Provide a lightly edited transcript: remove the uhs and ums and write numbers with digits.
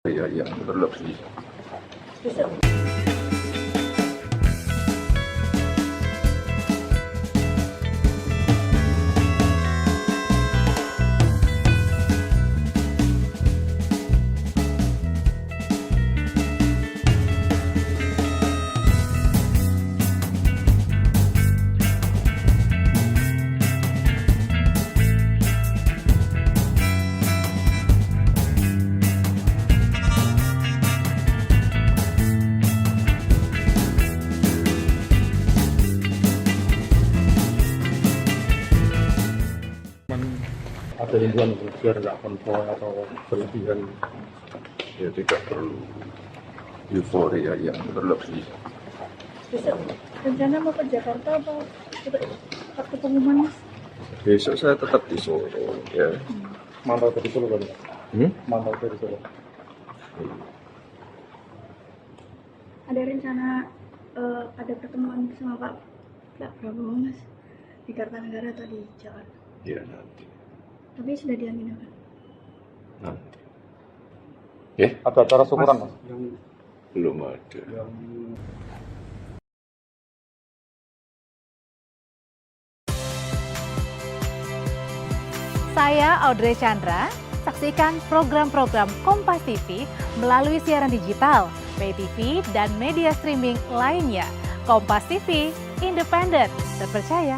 yang berlebih. Ada himbauan biar nggak konvoy atau berlebihan. Ya tidak perlu euforia yang berlebih. Besok rencana mau ke Jakarta apa waktu pengumuman, Mas? Besok saya tetap di Solo ya. Mantau dari Solo kan? Hmm? Mantau dari Solo. Ada rencana ada pertemuan sama Pak Prabowo, Mas, di Kartanegara atau di Jakarta? Ya nanti. Tapi sudah diaminakan. Nanti. Ya? Ada acara syukuran mas? Belum ada. Saya Audrey Chandra, saksikan program-program Kompas TV melalui siaran digital, pay TV, dan media streaming lainnya. Kompas TV, independen, terpercaya.